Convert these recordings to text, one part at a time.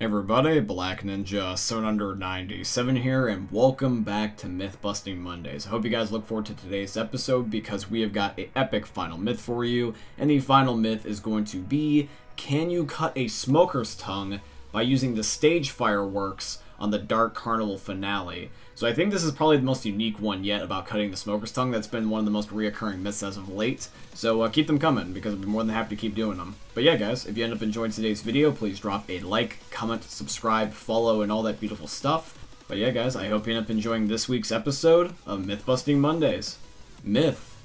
Everybody, Black Ninja 797 here, and welcome back to Myth Busting Mondays. I hope you guys look forward to today's episode because we have got an epic final myth for you, and the final myth is going to be, can you cut a smoker's tongue by using the stage fireworks on the Dark Carnival finale? So I think this is probably the most unique one yet about cutting the smoker's tongue. That's been one of the most reoccurring myths as of late. So keep them coming because I'll be more than happy to keep doing them. But yeah, guys, if you end up enjoying today's video, please drop a like, comment, subscribe, follow, and all that beautiful stuff. But yeah, guys, I hope you end up enjoying this week's episode of Myth Busting Mondays. Myth: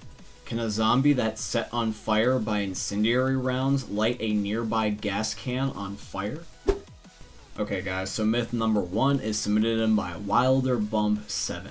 can a zombie that's set on fire by incendiary rounds light a nearby gas can on fire? Okay guys, so myth number 1 is submitted in by Wilder Bump 7.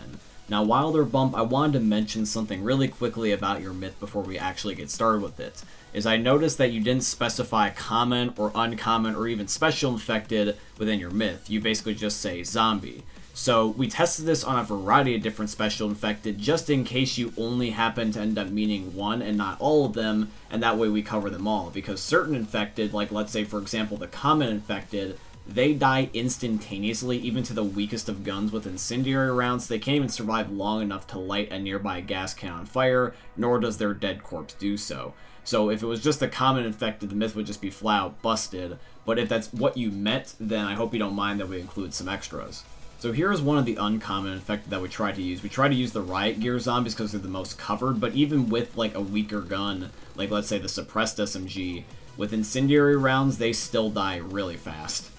Now Wilder Bump, I wanted to mention something really quickly about your myth before we actually get started with it. Is I noticed that you didn't specify common or uncommon or even special infected within your myth. You basically just say zombie. So we tested this on a variety of different special infected just in case you only happen to end up meaning one and not all of them, and that way we cover them all. Because certain infected, like let's say for example the common infected, they die instantaneously, even to the weakest of guns with incendiary rounds. They can't even survive long enough to light a nearby gas can on fire, nor does their dead corpse do so. So if it was just the common infected, the myth would just be flat out busted. But if that's what you meant, then I hope you don't mind that we include some extras. So here's one of the uncommon infected that we try to use. We try to use the riot gear zombies because they're the most covered, but even with like a weaker gun, like let's say the suppressed SMG, with incendiary rounds, they still die really fast.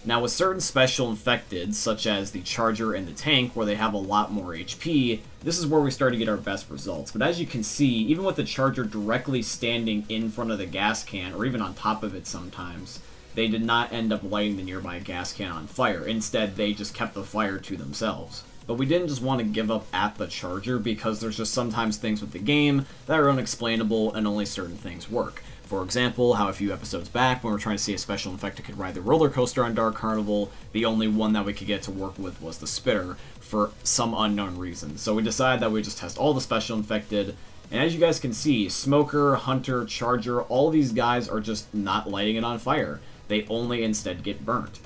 Now with certain special infected, such as the Charger and the Tank, where they have a lot more HP, this is where we start to get our best results. But as you can see, even with the Charger directly standing in front of the gas can, or even on top of it sometimes, they did not end up lighting the nearby gas can on fire. Instead, they just kept the fire to themselves. But we didn't just want to give up at the Charger because there's just sometimes things with the game that are unexplainable and only certain things work. For example, how a few episodes back, when we were trying to see a special infected could ride the roller coaster on Dark Carnival, the only one that we could get to work with was the Spitter for some unknown reason. So we decided that we just test all the special infected, and as you guys can see, Smoker, Hunter, Charger, all these guys are just not lighting it on fire. They only instead get burnt.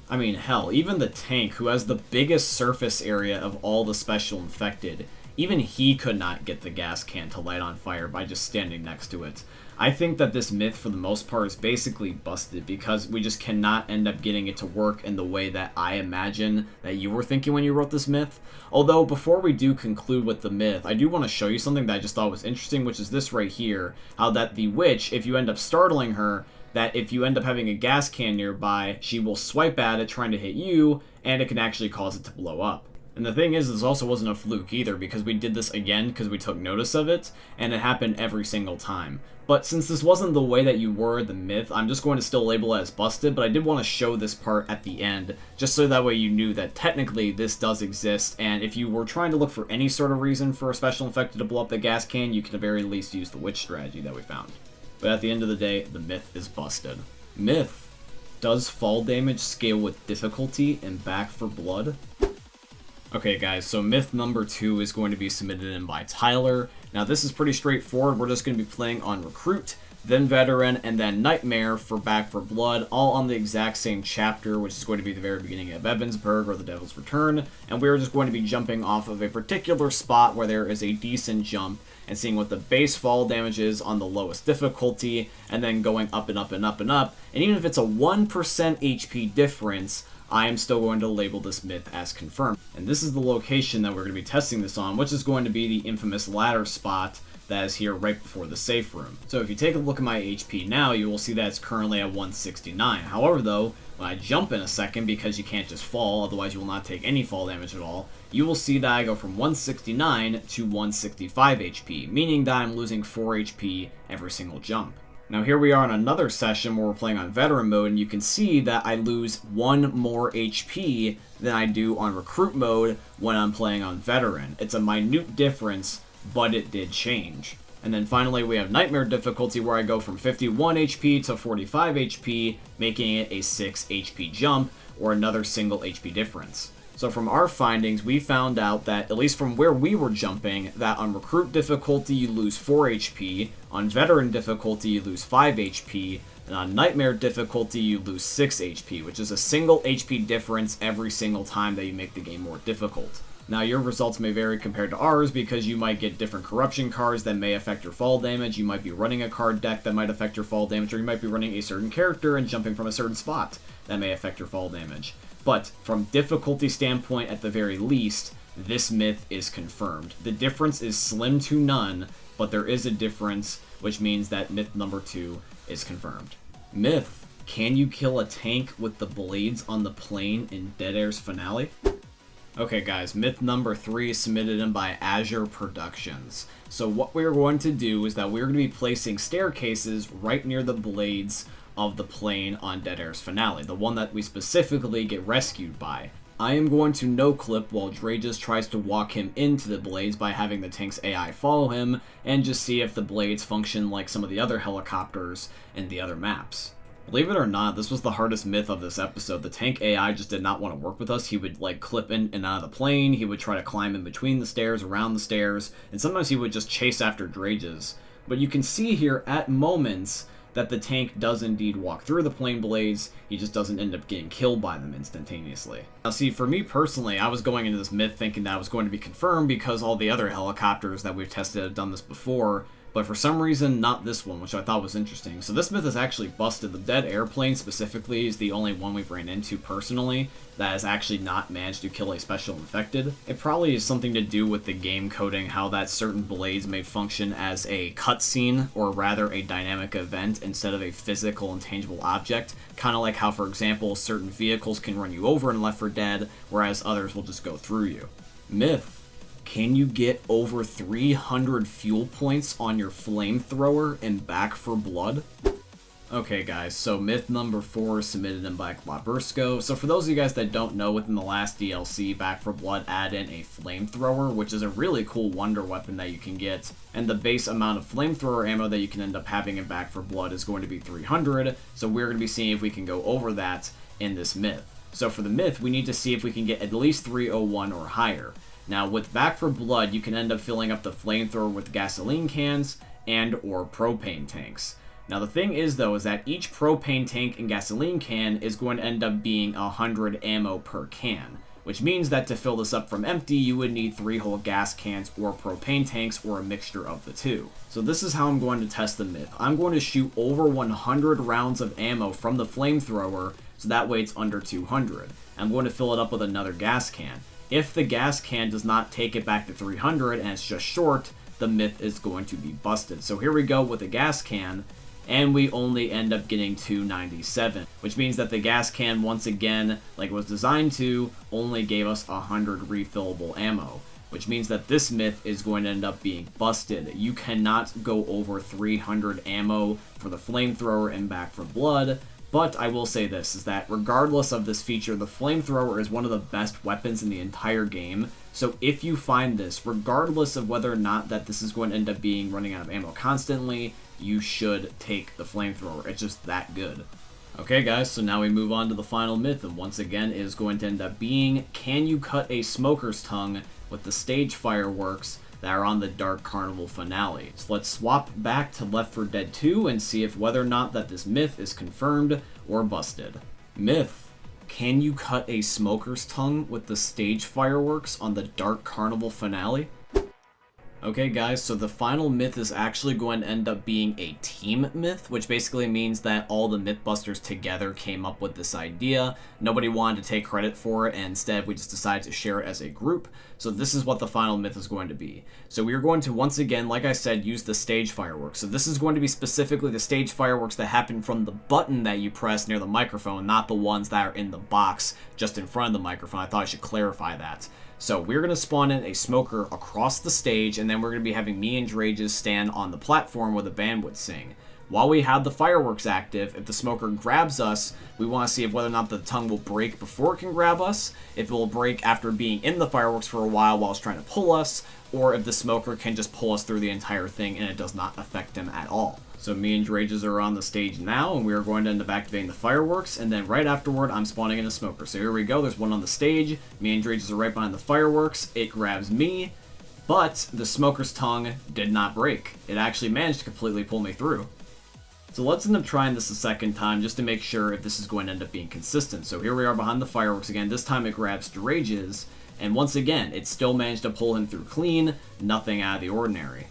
I mean, hell, even the Tank, who has the biggest surface area of all the special infected, even he could not get the gas can to light on fire by just standing next to it. I think that this myth, for the most part, is basically busted because we just cannot end up getting it to work in the way that I imagine that you were thinking when you wrote this myth. Although, before we do conclude with the myth, I do want to show you something that I just thought was interesting, which is this right here. How that the witch, if you end up startling her, that if you end up having a gas can nearby, she will swipe at it trying to hit you, and it can actually cause it to blow up. And the thing is, this also wasn't a fluke either, because we did this again because we took notice of it, and it happened every single time. But since this wasn't the way that you worded the myth, I'm just going to still label it as busted, but I did want to show this part at the end, just so that way you knew that technically this does exist, and if you were trying to look for any sort of reason for a special infected to blow up the gas can, you can at the very least use the witch strategy that we found. But at the end of the day, the myth is busted. Myth: does fall damage scale with difficulty in Back 4 Blood? Okay guys, so myth number 2 is going to be submitted in by Tyler. Now this is pretty straightforward. We're just going to be playing on Recruit, then Veteran, and then Nightmare for Back 4 Blood, all on the exact same chapter, which is going to be the very beginning of Evansburg, or the Devil's Return, and we're just going to be jumping off of a particular spot where there is a decent jump, and seeing what the base fall damage is on the lowest difficulty, and then going up and up and up and up, and even if it's a 1% HP difference, I am still going to label this myth as confirmed. And this is the location that we're going to be testing this on, which is going to be the infamous ladder spot that is here right before the safe room. So if you take a look at my HP now, you will see that it's currently at 169. However though, when I jump in a second, because you can't just fall, otherwise you will not take any fall damage at all, you will see that I go from 169 to 165 HP, meaning that I'm losing 4 HP every single jump. Now here we are on another session where we're playing on Veteran mode, and you can see that I lose 1 more HP than I do on Recruit mode when I'm playing on Veteran. It's a minute difference, but it did change. And then finally we have Nightmare difficulty, where I go from 51 HP to 45 HP, making it a 6 HP jump, or another single HP difference. So from our findings, we found out that, at least from where we were jumping, that on Recruit difficulty you lose 4 HP, on Veteran difficulty you lose 5 HP, And on Nightmare difficulty, you lose 6 HP, which is a single HP difference every single time that you make the game more difficult. Now, your results may vary compared to ours because you might get different corruption cards that may affect your fall damage, you might be running a card deck that might affect your fall damage, or you might be running a certain character and jumping from a certain spot that may affect your fall damage. But from difficulty standpoint, at the very least, this myth is confirmed. The difference is slim to none, but there is a difference, which means that myth number 2 is confirmed. Myth: can you kill a tank with the blades on the plane in Dead Air's finale? Okay guys, myth number 3 is submitted in by Azure Productions. So what we're going to do is that we're going to be placing staircases right near the blades of the plane on Dead Air's finale, the one that we specifically get rescued by. I am going to no-clip while Drages tries to walk him into the blades by having the tank's AI follow him, and just see if the blades function like some of the other helicopters in the other maps. Believe it or not, this was the hardest myth of this episode. The tank AI just did not want to work with us. He would like clip in and out of the plane, he would try to climb in between the stairs, around the stairs, and sometimes he would just chase after Drages. But you can see here at moments that the tank does indeed walk through the plane blades, he just doesn't end up getting killed by them instantaneously. Now see, for me personally, I was going into this myth thinking that it was going to be confirmed because all the other helicopters that we've tested have done this before, but for some reason, not this one, which I thought was interesting. So this myth is actually busted. The Dead Airplane specifically is the only one we've ran into personally that has actually not managed to kill a special infected. It probably is something to do with the game coding, how that certain blades may function as a cutscene, or rather a dynamic event instead of a physical and tangible object. Kind of like how, for example, certain vehicles can run you over in Left 4 Dead, whereas others will just go through you. Myth: can you get over 300 fuel points on your flamethrower in Back 4 Blood? Okay guys, so myth number 4 is submitted in by Glabursco. So for those of you guys that don't know, within the last DLC, Back 4 Blood added in a flamethrower, which is a really cool wonder weapon that you can get. And the base amount of flamethrower ammo that you can end up having in Back 4 Blood is going to be 300, so we're going to be seeing if we can go over that in this myth. So for the myth, we need to see if we can get at least 301 or higher. Now, with Back 4 Blood, you can end up filling up the flamethrower with gasoline cans and or propane tanks. Now, the thing is, though, is that each propane tank and gasoline can is going to end up being 100 ammo per can, which means that to fill this up from empty, you would need 3 whole gas cans or propane tanks or a mixture of the two. So this is how I'm going to test the myth. I'm going to shoot over 100 rounds of ammo from the flamethrower, so that way it's under 200. I'm going to fill it up with another gas can. If the gas can does not take it back to 300 and it's just short, the myth is going to be busted. So here we go with the gas can, and we only end up getting 297, which means that the gas can, once again, like it was designed to, only gave us 100 refillable ammo, which means that this myth is going to end up being busted. You cannot go over 300 ammo for the flamethrower in Back 4 Blood. But I will say this, is that regardless of this feature, the flamethrower is one of the best weapons in the entire game. So if you find this, regardless of whether or not that this is going to end up being running out of ammo constantly, you should take the flamethrower. It's just that good. Okay guys, so now we move on to the final myth, and once again it is going to end up being, can you cut a smoker's tongue with the stage fireworks that are on the Dark Carnival finale? So let's swap back to Left 4 Dead 2 and see if whether or not that this myth is confirmed or busted. Myth: can you cut a smoker's tongue with the stage fireworks on the Dark Carnival finale? Okay guys, so the final myth is actually going to end up being a team myth, which basically means that all the Mythbusters together came up with this idea. Nobody wanted to take credit for it, and instead we just decided to share it as a group. So this is what the final myth is going to be. So we are going to, once again, like I said, use the stage fireworks. So this is going to be specifically the stage fireworks that happen from the button that you press near the microphone, not the ones that are in the box just in front of the microphone. I thought I should clarify that. So we're going to spawn in a smoker across the stage, and then we're going to be having me and Drages stand on the platform where the band would sing. While we have the fireworks active, if the smoker grabs us, we want to see if whether or not the tongue will break before it can grab us, if it will break after being in the fireworks for a while it's trying to pull us, or if the smoker can just pull us through the entire thing and it does not affect him at all. So me and Drages are on the stage now, and we are going to end up activating the fireworks, and then right afterward, I'm spawning in a smoker. So here we go, there's one on the stage, me and Drages are right behind the fireworks, it grabs me, but the smoker's tongue did not break. It actually managed to completely pull me through. So let's end up trying this a second time just to make sure if this is going to end up being consistent. So here we are behind the fireworks again. This time it grabs Drages, and once again, it still managed to pull him through clean, nothing out of the ordinary.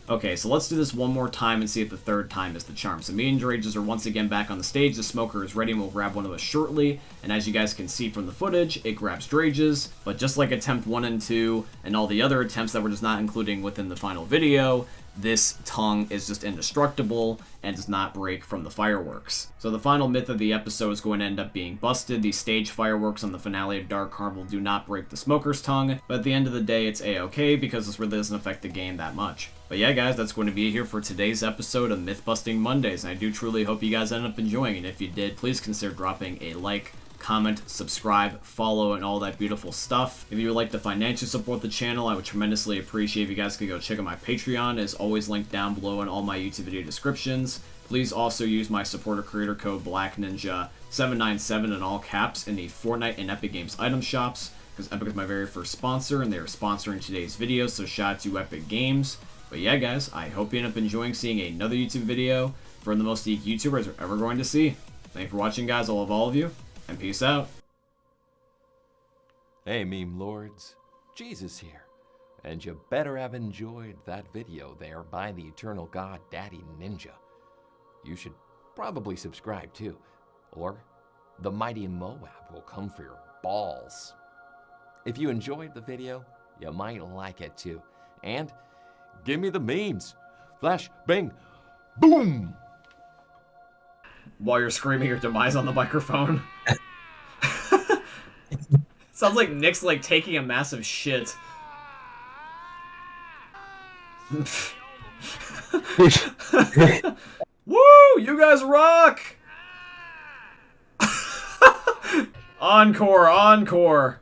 Okay, so let's do this one more time and see if the third time is the charm. So me and Drages are once again back on the stage. The smoker is ready and we'll grab one of us shortly. And as you guys can see from the footage, it grabs Drages. But just like attempt 1 and 2 and all the other attempts that we're just not including within the final video, this tongue is just indestructible and does not break from the fireworks. So the final myth of the episode is going to end up being busted. The stage fireworks on the finale of Dark Carnival do not break the smoker's tongue, but at the end of the day it's a-okay because this really doesn't affect the game that much. But yeah guys, that's going to be it here for today's episode of Myth Busting Mondays, and I do truly hope you guys end up enjoying it. If you did, please consider dropping a like, comment, subscribe, follow, and all that beautiful stuff. If you would like to financially support the channel, I would tremendously appreciate if you guys could go check out my Patreon. It's always linked down below in all my YouTube video descriptions. Please also use my supporter creator code BlackNinja797 in all caps in the Fortnite and Epic Games item shops, because Epic is my very first sponsor and they are sponsoring today's video, so shout out to Epic Games. But yeah guys, I hope you end up enjoying seeing another YouTube video from the most geek YouTubers we're ever going to see. Thank you for watching guys, I love all of you, and peace out. Hey meme lords, Jesus here, and you better have enjoyed that video there by the eternal god Daddy Ninja. You should probably subscribe too, or the mighty Moab will come for your balls. If you enjoyed the video, you might like it too, and give me the memes. Flash, bang, boom! While you're screaming your demise on the microphone. Sounds like Nick's like taking a massive shit. Woo! You guys rock! Encore, encore.